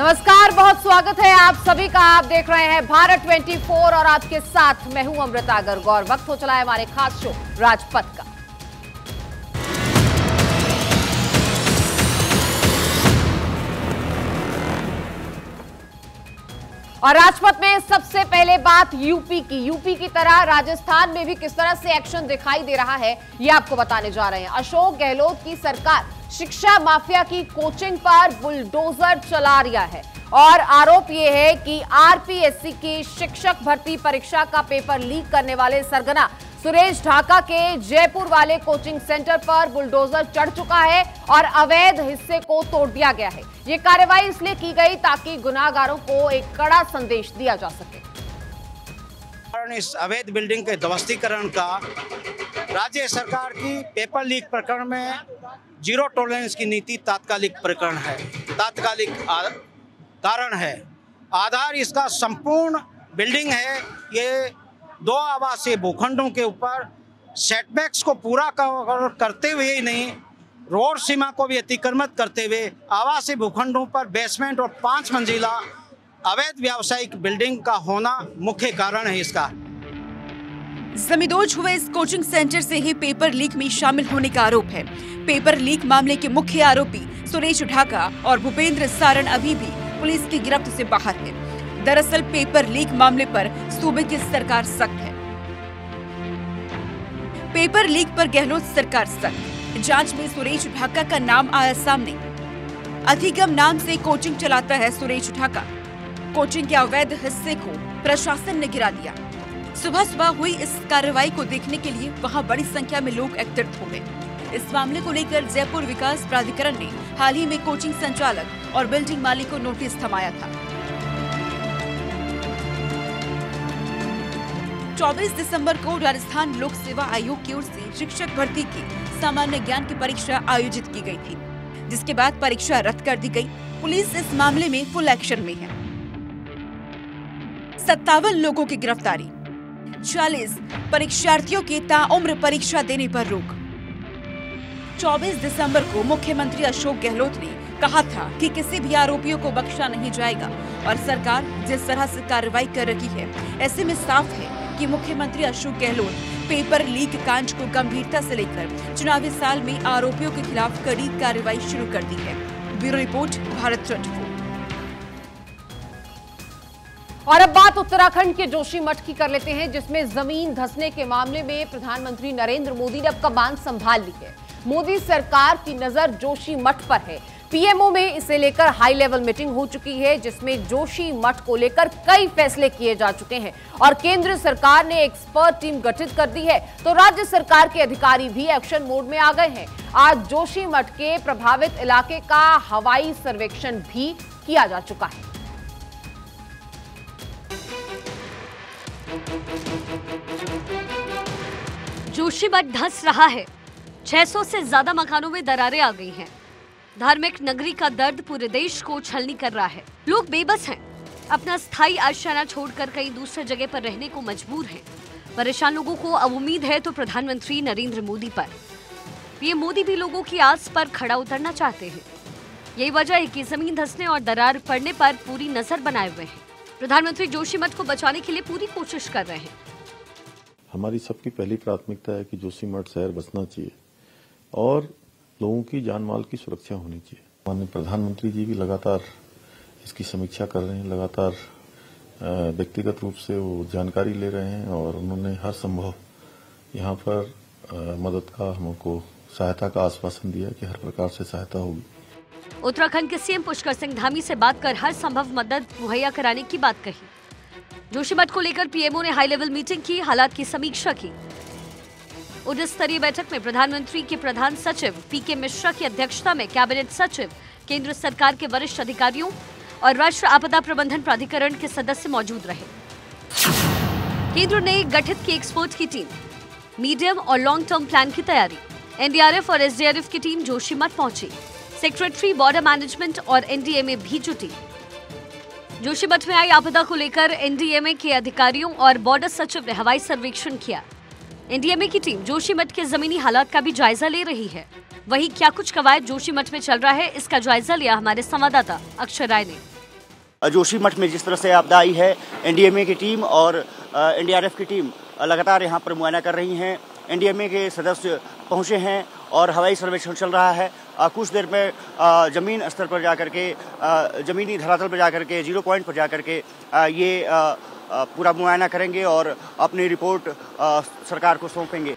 नमस्कार, बहुत स्वागत है आप सभी का। आप देख रहे हैं भारत 24 और आज के साथ मैं हूं अमृता गर्ग। वक्त हो चला है हमारे खास शो राजपथ का। और राजपथ में सबसे पहले बात यूपी की तरह राजस्थान में भी किस तरह से एक्शन दिखाई दे रहा है ये आपको बताने जा रहे हैं। अशोक गहलोत की सरकार शिक्षा माफिया की कोचिंग पर बुलडोजर चला रहा है और आरोप यह है कि आरपीएससी की शिक्षक भर्ती परीक्षा का पेपर लीक करने वाले सरगना सुरेश ढाका के जयपुर वाले कोचिंग सेंटर पर बुलडोजर चढ़ चुका है और अवैध हिस्से को तोड़ दिया गया है। ये कार्रवाई इसलिए की गई ताकि गुनाहगारों को एक कड़ा संदेश दिया जा सके। इस अवैध बिल्डिंग के ध्वस्तीकरण का राज्य सरकार की पेपर लीक प्रकरण में जीरो टॉलरेंस की नीति तात्कालिक प्रकरण है, तात्कालिक कारण है। आधार इसका संपूर्ण बिल्डिंग है। ये 2 आवासीय भूखंडों के ऊपर सेटबैक्स को पूरा करते हुए ही नहीं, रोड सीमा को भी अतिक्रमित करते हुए आवासीय भूखंडों पर बेसमेंट और 5 मंजिला अवैध व्यावसायिक बिल्डिंग का होना मुख्य कारण है। इसका जमींदोज हुए इस कोचिंग सेंटर से ही पेपर लीक में शामिल होने का आरोप है। पेपर लीक मामले के मुख्य आरोपी सुरेश ढाका और भूपेंद्र सारण अभी भी पुलिस की गिरफ्त से बाहर है। दरअसल पेपर लीक मामले पर सूबे की सरकार सख्त है। पेपर लीक पर गहलोत सरकार सख्त। जांच में सुरेश ढाका का नाम आया सामने। अधिगम नाम से कोचिंग चलाता है सुरेश ढाका। कोचिंग के अवैध हिस्से को प्रशासन ने गिरा दिया। सुबह सुबह हुई इस कार्रवाई को देखने के लिए वहां बड़ी संख्या में लोग एकत्रित हो गए। इस मामले को लेकर जयपुर विकास प्राधिकरण ने हाल ही में कोचिंग संचालक और बिल्डिंग मालिक को नोटिस थमाया था। 24 दिसंबर को राजस्थान लोक सेवा आयोग की ओर से शिक्षक भर्ती की सामान्य ज्ञान की परीक्षा आयोजित की गई थी, जिसके बाद परीक्षा रद्द कर दी गई। पुलिस इस मामले में फुल एक्शन में है। 57 लोगों की गिरफ्तारी, 40 परीक्षार्थियों की ताउम्र परीक्षा देने पर रोक। 24 दिसंबर को मुख्यमंत्री अशोक गहलोत ने कहा था कि किसी भी आरोपियों को बख्शा नहीं जाएगा और सरकार जिस तरह से कार्रवाई कर रही है, ऐसे में साफ है कि मुख्यमंत्री अशोक गहलोत पेपर लीक कांड को गंभीरता से लेकर चुनावी साल में आरोपियों के खिलाफ कड़ी कार्रवाई शुरू कर दी है। Bureau report, Bharat 24। और अब बात उत्तराखंड के जोशीमठ की कर लेते हैं, जिसमें जमीन धंसने के मामले में प्रधानमंत्री नरेंद्र मोदी ने अब कमान संभाल ली है। मोदी सरकार की नजर जोशीमठ पर है। पीएमओ में इसे लेकर हाई लेवल मीटिंग हो चुकी है, जिसमें जोशीमठ को लेकर कई फैसले किए जा चुके हैं और केंद्र सरकार ने एक्सपर्ट टीम गठित कर दी है, तो राज्य सरकार के अधिकारी भी एक्शन मोड में आ गए हैं। आज जोशीमठ के प्रभावित इलाके का हवाई सर्वेक्षण भी किया जा चुका है। जोशीमठ धंस रहा है। 600 से ज्यादा मकानों में दरारें आ गई हैं। धार्मिक नगरी का दर्द पूरे देश को छलनी कर रहा है। लोग बेबस हैं, अपना स्थायी आशियाना छोड़कर कहीं दूसरे जगह पर रहने को मजबूर हैं। परेशान लोगों को अब उम्मीद है तो प्रधानमंत्री नरेंद्र मोदी पर। पीएम मोदी भी लोगों की आस पर खड़ा उतरना चाहते हैं। यही वजह है कि जमीन धंसने और दरार पड़ने पर पूरी नजर बनाए हुए हैं। प्रधानमंत्री जोशीमठ को बचाने के लिए पूरी कोशिश कर रहे हैं। हमारी सबकी पहली प्राथमिकता है कि जोशीमठ शहर बचना चाहिए और लोगों की जान माल की सुरक्षा होनी चाहिए। माननीय प्रधानमंत्री जी भी लगातार इसकी समीक्षा कर रहे हैं, लगातार व्यक्तिगत रूप से वो जानकारी ले रहे हैं और उन्होंने हर संभव यहाँ पर मदद का हमको सहायता का आश्वासन दिया कि हर प्रकार से सहायता होगी। उत्तराखंड के सीएम पुष्कर सिंह धामी से बात कर हर संभव मदद मुहैया कराने की बात कही। जोशीमठ को लेकर पीएमओ ने हाई लेवल मीटिंग की, हालात की समीक्षा की। उच्च स्तरीय बैठक में प्रधानमंत्री के प्रधान सचिव पीके मिश्रा की अध्यक्षता में कैबिनेट सचिव, केंद्र सरकार के वरिष्ठ अधिकारियों और राष्ट्रीय आपदा प्रबंधन प्राधिकरण के सदस्य मौजूद रहे। केंद्र ने गठित की एक्सपर्ट की टीम, मीडियम और लॉन्ग टर्म प्लान की तैयारी। एनडीआरएफ और एसडीआरएफ की टीम जोशीमठ पहुंची। सेक्रेटरी बॉर्डर मैनेजमेंट और एनडीएमए भी जुटी। जोशीमठ में आई आपदा को लेकर एनडीएमए के अधिकारियों और बॉर्डर सचिव ने हवाई सर्वेक्षण किया। एनडीएमए की टीम जोशीमठ के जमीनी हालात का भी जायजा ले रही है। वहीं क्या कुछ कवायद जोशीमठ में चल रहा है, इसका जायजा लिया हमारे संवाददाता अक्षर राय ने। जोशीमठ में जिस तरह से आपदा आई है, एनडीएमए की टीम और एनडीआरएफ की टीम लगातार यहाँ पर मुआयना कर रही हैं। एनडीएमए के सदस्य पहुँचे हैं और हवाई सर्वेक्षण चल रहा है। कुछ देर में जमीन स्तर पर जाकर के, जमीनी धरातल पर जाकर के, 0 पॉइंट पर जाकर के ये पूरा मुआयना करेंगे और अपनी रिपोर्ट सरकार को सौंपेंगे।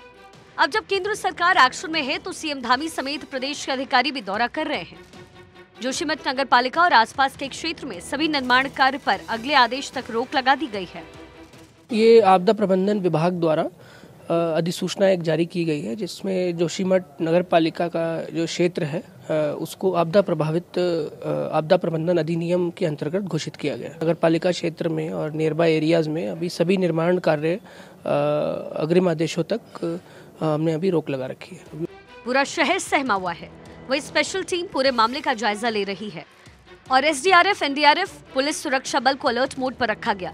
अब जब केंद्र सरकार एक्शन में है तो सीएम धामी समेत प्रदेश के अधिकारी भी दौरा कर रहे हैं। जोशीमठ नगर पालिका और आसपास के क्षेत्र में सभी निर्माण कार्य पर अगले आदेश तक रोक लगा दी गई है। ये आपदा प्रबंधन विभाग द्वारा अधिसूचना एक जारी की गई है, जिसमें जोशीमठ नगर पालिका का जो क्षेत्र है उसको आपदा प्रबंधन अधिनियम के अंतर्गत घोषित किया गया। नगर पालिका क्षेत्र में और नियर बाय एरियाज में अभी सभी निर्माण कार्य अग्रिम आदेशों तक हमने अभी रोक लगा रखी है। पूरा शहर सहमा हुआ है। वही स्पेशल टीम पूरे मामले का जायजा ले रही है और एसडीआरएफ, एनडीआरएफ, पुलिस सुरक्षा बल को अलर्ट मोड पर रखा गया।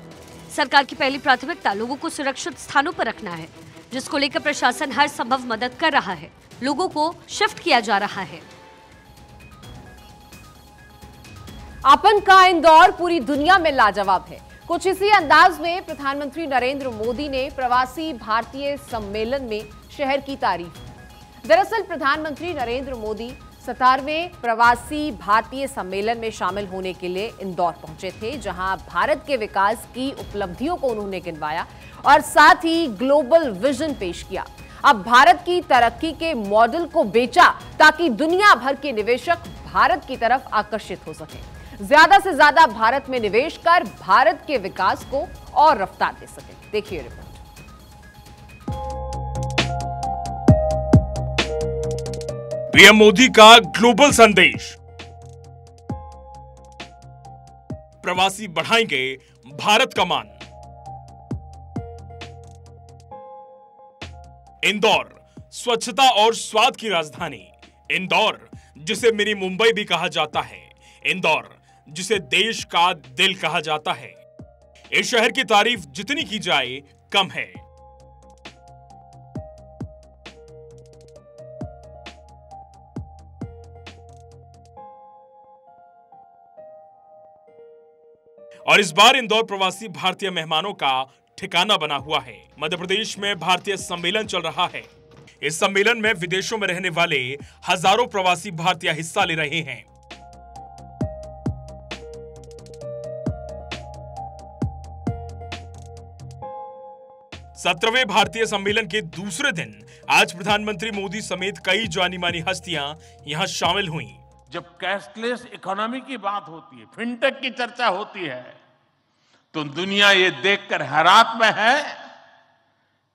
सरकार की पहली प्राथमिकता लोगों को सुरक्षित स्थानों पर रखना है, जिसको लेकर प्रशासन हर संभव मदद कर रहा है। लोगों को शिफ्ट किया जा रहा है। अपन का इंदौर पूरी दुनिया में लाजवाब है। कुछ इसी अंदाज में प्रधानमंत्री नरेंद्र मोदी ने प्रवासी भारतीय सम्मेलन में शहर की तारीफ की। दरअसल प्रधानमंत्री नरेंद्र मोदी 17वें प्रवासी भारतीय सम्मेलन में शामिल होने के लिए इंदौर पहुंचे थे, जहां भारत के विकास की उपलब्धियों को उन्होंने गिनवाया और साथ ही ग्लोबल विजन पेश किया। अब भारत की तरक्की के मॉडल को बेचा ताकि दुनिया भर के निवेशक भारत की तरफ आकर्षित हो सके, ज्यादा से ज्यादा भारत में निवेश कर भारत के विकास को और रफ्तार दे सके। देखिए रिपोर्ट। पीएम मोदी का ग्लोबल संदेश। प्रवासी बढ़ाएंगे भारत का मान। इंदौर स्वच्छता और स्वाद की राजधानी। इंदौर जिसे मिनी मुंबई भी कहा जाता है। इंदौर जिसे देश का दिल कहा जाता है। इस शहर की तारीफ जितनी की जाए कम है। और इस बार इंदौर प्रवासी भारतीय मेहमानों का ठिकाना बना हुआ है। मध्य प्रदेश में भारतीय सम्मेलन चल रहा है। इस सम्मेलन में विदेशों में रहने वाले हजारों प्रवासी भारतीय हिस्सा ले रहे हैं। सत्रहवें भारतीय सम्मेलन के दूसरे दिन आज प्रधानमंत्री मोदी समेत कई जानी मानी हस्तियां यहां शामिल हुई। जब कैशलेस इकोनॉमी की बात होती है, फिनटेक की चर्चा होती है, तो दुनिया ये देखकर हैरान में है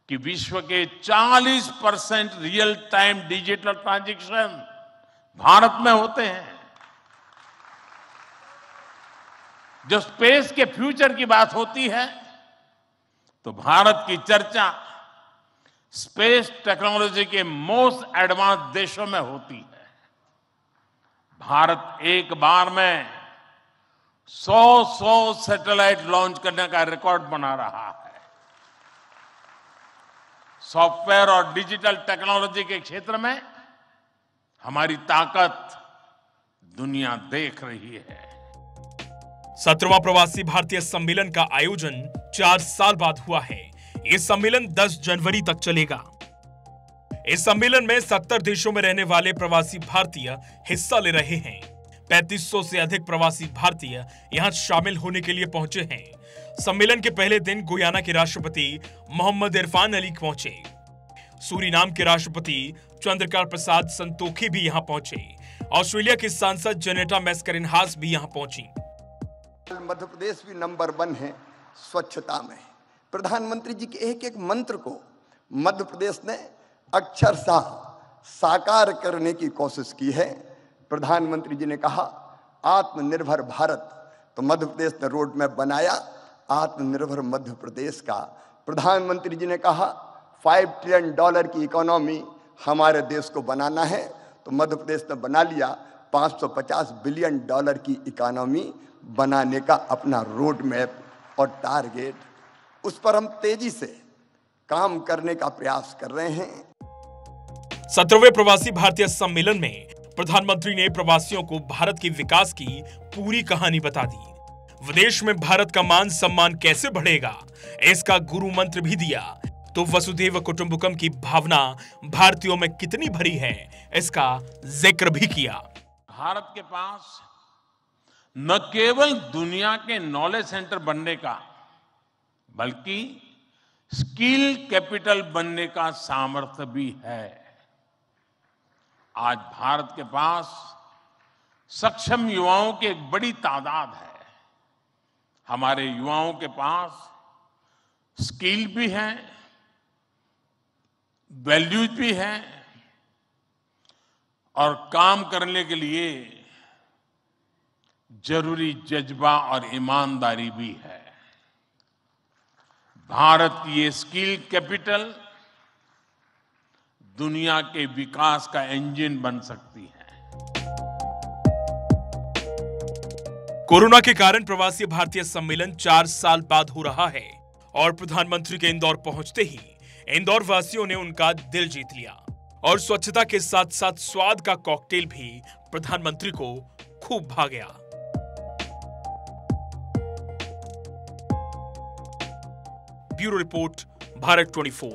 कि विश्व के 40% real time digital transaction Bharat में होते हैं। जो स्पेस के फ्यूचर की बात होती है तो भारत की चर्चा स्पेस टेक्नोलॉजी के मोस्ट एडवांस देशों में होती है। भारत एक बार में 100 सैटेलाइट लॉन्च करने का रिकॉर्ड बना रहा है। सॉफ्टवेयर और डिजिटल टेक्नोलॉजी के क्षेत्र में हमारी ताकत दुनिया देख रही है। 17वां प्रवासी भारतीय सम्मेलन का आयोजन 4 साल बाद हुआ है। ये सम्मेलन 10 जनवरी तक चलेगा। इस सम्मेलन में 70 देशों में रहने वाले प्रवासी भारतीय हिस्सा ले रहे हैं। 3500 से अधिक प्रवासी भारतीय यहां शामिल होने के लिए पहुंचे हैं। सम्मेलन के पहले दिन गुयाना के राष्ट्रपति मोहम्मद इरफान अली पहुंचे। सूरीनाम के राष्ट्रपति चंद्रकांत प्रसाद संतोखी भी यहां पहुंचे। ऑस्ट्रेलिया की सांसद जेनेटा मैस्करिनहास भी यहां पहुंची। मध्य प्रदेश भी नंबर 1 है स्वच्छता में। प्रधानमंत्री जी के एक एक मंत्र को मध्य प्रदेश ने अक्षरशः साकार करने की कोशिश की है। प्रधानमंत्री जी ने कहा आत्मनिर्भर भारत, तो मध्य प्रदेश ने रोड मैप बनाया आत्मनिर्भर मध्य प्रदेश का। प्रधानमंत्री जी ने कहा $5 ट्रिलियन की इकोनॉमी हमारे देश को बनाना है, तो मध्य प्रदेश ने बना लिया $550 बिलियन की इकोनॉमी बनाने का अपना रोड मैप और टारगेट। उस पर हम तेजी से काम करने का प्रयास कर रहे हैं। 17वें प्रवासी भारतीय सम्मेलन में प्रधानमंत्री ने प्रवासियों को भारत के विकास की पूरी कहानी बता दी। विदेश में भारत का मान सम्मान कैसे बढ़ेगा, इसका गुरु मंत्र भी दिया। तो वसुधैव कुटुंबकम की भावना भारतीयों में कितनी भरी है, इसका जिक्र भी किया। भारत के पास न केवल दुनिया के नॉलेज सेंटर बनने का, बल्कि स्किल कैपिटल बनने का सामर्थ्य भी है। आज भारत के पास सक्षम युवाओं की एक बड़ी तादाद है। हमारे युवाओं के पास स्किल भी है, वैल्यूज भी है और काम करने के लिए जरूरी जज्बा और ईमानदारी भी है। भारत की ये स्किल कैपिटल दुनिया के विकास का इंजन बन सकती है। कोरोना के कारण प्रवासी भारतीय सम्मेलन 4 साल बाद हो रहा है और प्रधानमंत्री के इंदौर पहुंचते ही इंदौर वासियों ने उनका दिल जीत लिया और स्वच्छता के साथ साथ स्वाद का कॉकटेल भी प्रधानमंत्री को खूब भा गया। Bureau report, Bharat 24।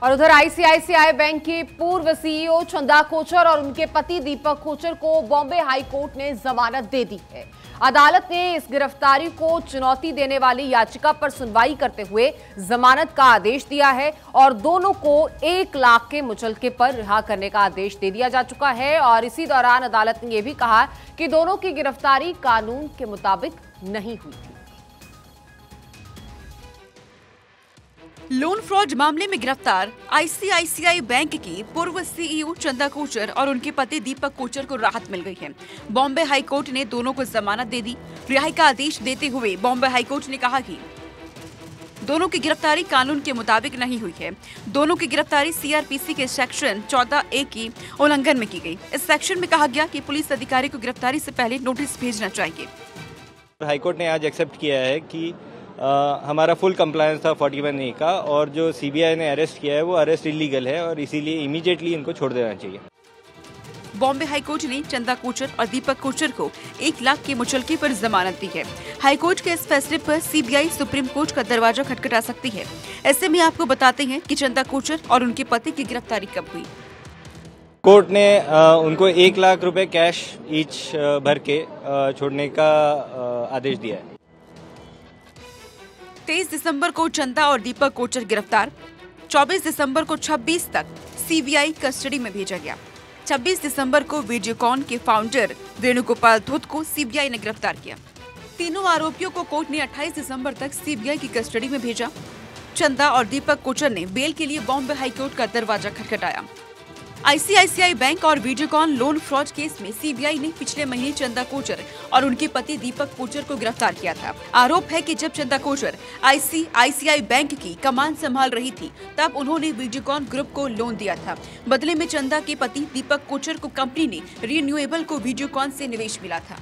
और उधर आईसीआईसीआई बैंक के पूर्व सीईओ चंदा कोचर और उनके पति दीपक कोचर को बॉम्बे हाई कोर्ट ने जमानत दे दी है। अदालत ने इस गिरफ्तारी को चुनौती देने वाली याचिका पर सुनवाई करते हुए जमानत का आदेश दिया है और दोनों को 1 लाख के मुचलके पर रिहा करने का आदेश दे दिया जा चुका है। और इसी दौरान अदालत ने यह भी कहा कि दोनों की गिरफ्तारी कानून के मुताबिक नहीं हुई थी। लोन फ्रॉड मामले में गिरफ्तार आईसीआईसीआई बैंक की पूर्व सीईओ चंदा कोचर और उनके पति दीपक कोचर को राहत मिल गई है। बॉम्बे हाई कोर्ट ने दोनों को जमानत दे दी। रिहाई का आदेश देते हुए बॉम्बे हाई कोर्ट ने कहा कि दोनों की गिरफ्तारी कानून के मुताबिक नहीं हुई है। दोनों की गिरफ्तारी सीआरपीसी के सेक्शन 14A की उल्लंघन में की गई। इस सेक्शन में कहा गया कि पुलिस अधिकारी को गिरफ्तारी से पहले नोटिस भेजना चाहिए। हाईकोर्ट ने आज एक्सेप्ट किया है कि हमारा फुल कंप्लायंस था 41A का और जो सीबीआई ने अरेस्ट किया है वो अरेस्ट इलीगल है और इसीलिए इमीडिएटली इनको छोड़ देना चाहिए। बॉम्बे हाईकोर्ट ने चंदा कोचर और दीपक कोचर को 1 लाख के मुचलके पर जमानत दी है। हाईकोर्ट के इस फैसले पर सीबीआई सुप्रीम कोर्ट का दरवाजा खटखटा सकती है। ऐसे में आपको बताते हैं कि चंदा कोचर और उनके पति की गिरफ्तारी कब हुई। कोर्ट ने उनको 1 लाख रुपए कैश ईच भर के छोड़ने का आदेश दिया है। 23 दिसंबर को चंदा और दीपक कोचर गिरफ्तार। 24 दिसंबर को 26 तक सीबीआई कस्टडी में भेजा गया। 26 दिसंबर को वीडियोकॉन के फाउंडर वेणुगोपाल धूत को सीबीआई ने गिरफ्तार किया। तीनों आरोपियों को कोर्ट ने 28 दिसंबर तक सीबीआई की कस्टडी में भेजा। चंदा और दीपक कोचर ने बेल के लिए बॉम्बे हाईकोर्ट का दरवाजा खटखटाया। आईसीआईसीआई बैंक और वीडियोकॉन लोन फ्रॉड केस में सीबीआई ने पिछले महीने चंदा कोचर और उनके पति दीपक कोचर को गिरफ्तार किया था। आरोप है कि जब चंदा कोचर आईसीआईसीआई बैंक की कमान संभाल रही थी तब उन्होंने वीडियोकॉन ग्रुप को लोन दिया था। बदले में चंदा के पति दीपक कोचर को कंपनी ने रिन्यूएबल को वीडियोकॉन से निवेश मिला था।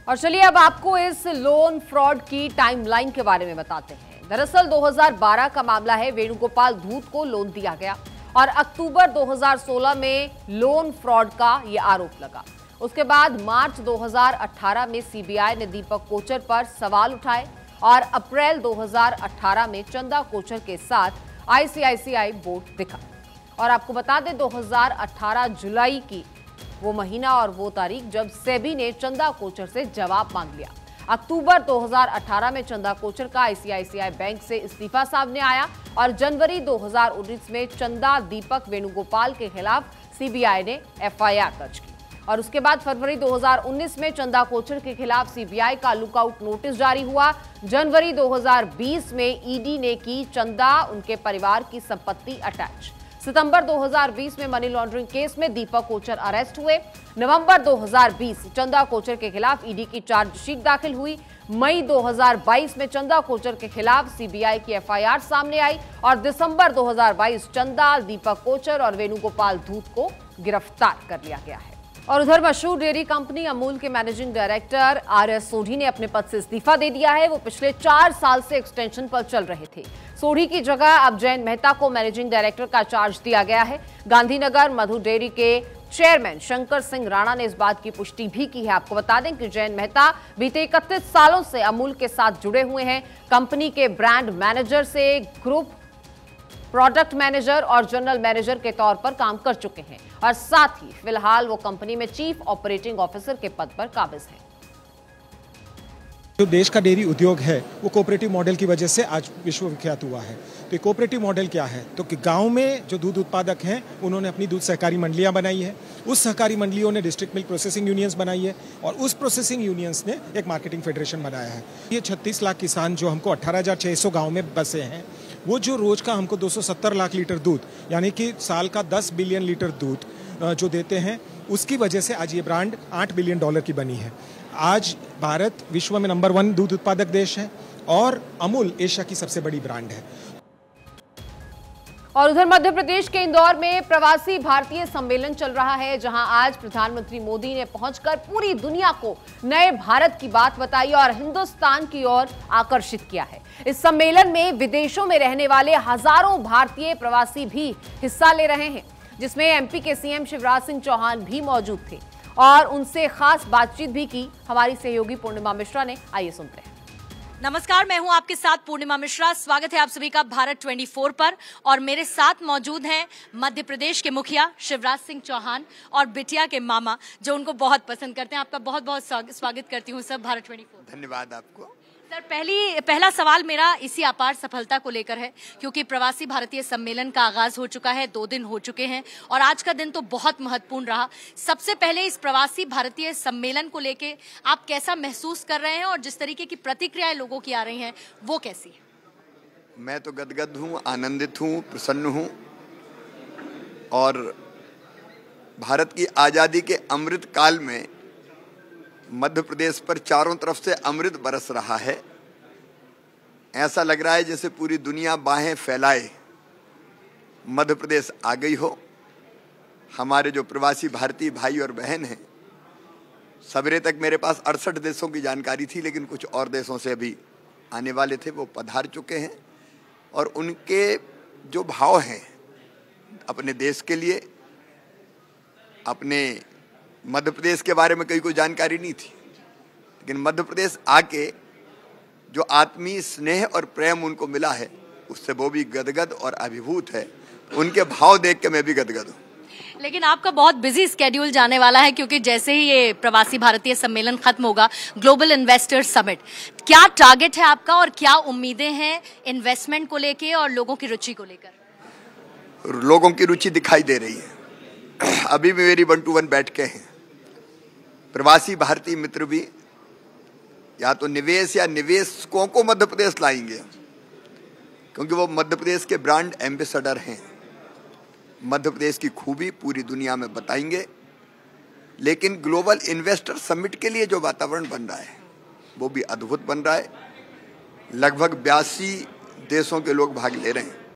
और चलिए अब आपको इस लोन फ्रॉड की टाइमलाइन के बारे में बताते हैं। दरअसल 2012 का मामला है। वेणुगोपाल धूत को लोन दिया गया और अक्टूबर 2016 में लोन फ्रॉड का ये आरोप लगा। उसके बाद मार्च 2018 में सीबीआई ने दीपक कोचर पर सवाल उठाए और अप्रैल 2018 में चंदा कोचर के साथ आईसीआईसीआई बोर्ड दिखा। और आपको बता दें 2018 जुलाई की वो महीना और वो तारीख जब सेबी ने चंदा कोचर से जवाब मांग लिया। अक्टूबर 2018 में चंदा कोचर का आईसीआईसीआई बैंक से इस्तीफा सामने आया और जनवरी 2019 में चंदा दीपक वेणुगोपाल के खिलाफ सीबीआई ने एफआईआर दर्ज की। और उसके बाद फरवरी 2019 में चंदा कोचर के खिलाफ सीबीआई का लुकआउट नोटिस जारी हुआ। जनवरी 2020 में ईडी ने की चंदा उनके परिवार की संपत्ति अटैच। सितंबर 2020 में मनी लॉन्ड्रिंग केस में दीपक कोचर अरेस्ट हुए। नवंबर 2020 चंदा कोचर के खिलाफ ईडी की चार्जशीट दाखिल हुई। मई 2022 में चंदा कोचर के खिलाफ सीबीआई की एफआईआर सामने आई और दिसंबर 2022 चंदा, दीपक कोचर और वेणुगोपाल धूत को गिरफ्तार कर लिया गया है। और उधर मशहूर डेयरी कंपनी अमूल के मैनेजिंग डायरेक्टर आर.एस. सोढ़ी ने अपने पद से इस्तीफा दे दिया है। वो पिछले 4 साल से एक्सटेंशन पर चल रहे थे। सोढ़ी की जगह अब जयंत मेहता को मैनेजिंग डायरेक्टर का चार्ज दिया गया है। गांधीनगर मधु डेयरी के चेयरमैन शंकर सिंह राणा ने इस बात की पुष्टि भी की है। आपको बता दें कि जयंत मेहता बीते 31 सालों से अमूल के साथ जुड़े हुए हैं। कंपनी के ब्रांड मैनेजर से ग्रुप प्रोडक्ट मैनेजर और जनरल मैनेजर के तौर पर काम कर चुके हैं और साथ ही फिलहाल वो कंपनी में चीफ ऑपरेटिंग ऑफिसर के पद पर काबिज हैं। जो देश का डेयरी उद्योग है वो कोऑपरेटिव मॉडल की वजह से आज विश्व विख्यात हुआ है। तो ये कोऑपरेटिव मॉडल क्या है? तो कि गांव में जो दूध उत्पादक हैं उन्होंने अपनी दूध सहकारी मंडलियां बनाई है। उस सहकारी मंडलियों ने डिस्ट्रिक्ट मिल्क प्रोसेसिंग यूनियंस बनाई है और उस प्रोसेसिंग यूनियंस ने एक मार्केटिंग फेडरेशन बनाया है। ये 36 लाख किसान जो हमको 18,600 गाँव में बसे हैं, वो जो रोज का हमको 270 लाख लीटर दूध यानी कि साल का 10 बिलियन लीटर दूध जो देते हैं, उसकी वजह से आज ये ब्रांड $8 बिलियन की बनी है। आज भारत विश्व में नंबर 1 दूध उत्पादक देश है और अमूल एशिया की सबसे बड़ी ब्रांड है। और उधर मध्य प्रदेश के इंदौर में प्रवासी भारतीय सम्मेलन चल रहा है, जहां आज प्रधानमंत्री मोदी ने पहुंचकर पूरी दुनिया को नए भारत की बात बताई और हिंदुस्तान की ओर आकर्षित किया है। इस सम्मेलन में विदेशों में रहने वाले हजारों भारतीय प्रवासी भी हिस्सा ले रहे हैं, जिसमें एमपी के सीएम शिवराज सिंह चौहान भी मौजूद थे और उनसे खास बातचीत भी की हमारी सहयोगी पूर्णिमा मिश्रा ने। आइए सुनते हैं। नमस्कार, मैं हूं आपके साथ पूर्णिमा मिश्रा। स्वागत है आप सभी का भारत 24 पर और मेरे साथ मौजूद हैं मध्य प्रदेश के मुखिया शिवराज सिंह चौहान और बिटिया के मामा जो उनको बहुत पसंद करते हैं। आपका बहुत बहुत स्वागत करती हूं सब भारत 24। धन्यवाद आपको। सर, पहला सवाल मेरा इसी अपार सफलता को लेकर है, क्योंकि प्रवासी भारतीय सम्मेलन का आगाज हो चुका है, 2 दिन हो चुके हैं और आज का दिन तो बहुत महत्वपूर्ण रहा। सबसे पहले इस प्रवासी भारतीय सम्मेलन को लेके आप कैसा महसूस कर रहे हैं और जिस तरीके की प्रतिक्रियाएं लोगों की आ रही हैं वो कैसी है? मैं तो गदगद हूँ, आनंदित हूँ, प्रसन्न हूँ और भारत की आज़ादी के अमृत काल में मध्य प्रदेश पर चारों तरफ से अमृत बरस रहा है। ऐसा लग रहा है जैसे पूरी दुनिया बाहें फैलाए मध्य प्रदेश आ गई हो। हमारे जो प्रवासी भारतीय भाई और बहन हैं, सवेरे तक मेरे पास 68 देशों की जानकारी थी, लेकिन कुछ और देशों से अभी आने वाले थे, वो पधार चुके हैं और उनके जो भाव हैं अपने देश के लिए, अपने मध्य प्रदेश के बारे में कोई जानकारी नहीं थी, लेकिन मध्य प्रदेश आके जो आत्मीय स्नेह और प्रेम उनको मिला है उससे वो भी गदगद और अभिभूत है। उनके भाव देख के मैं भी गदगद हूँ। लेकिन आपका बहुत बिजी स्केड्यूल जाने वाला है, क्योंकि जैसे ही ये प्रवासी भारतीय सम्मेलन खत्म होगा, ग्लोबल इन्वेस्टर्स समिट, क्या टारगेट है आपका और क्या उम्मीदें हैं इन्वेस्टमेंट को लेके और लोगों की रुचि को लेकर? लोगों की रुचि दिखाई दे रही है। अभी भी मेरी 1 to 1 बैठकें हैं। प्रवासी भारतीय मित्र भी या तो निवेश या निवेशकों को मध्य प्रदेश लाएंगे, क्योंकि वो मध्य प्रदेश के ब्रांड एम्बेसडर हैं। मध्य प्रदेश की खूबी पूरी दुनिया में बताएंगे। लेकिन ग्लोबल इन्वेस्टर समिट के लिए जो वातावरण बन रहा है वो भी अद्भुत बन रहा है। लगभग 82 देशों के लोग भाग ले रहे हैं।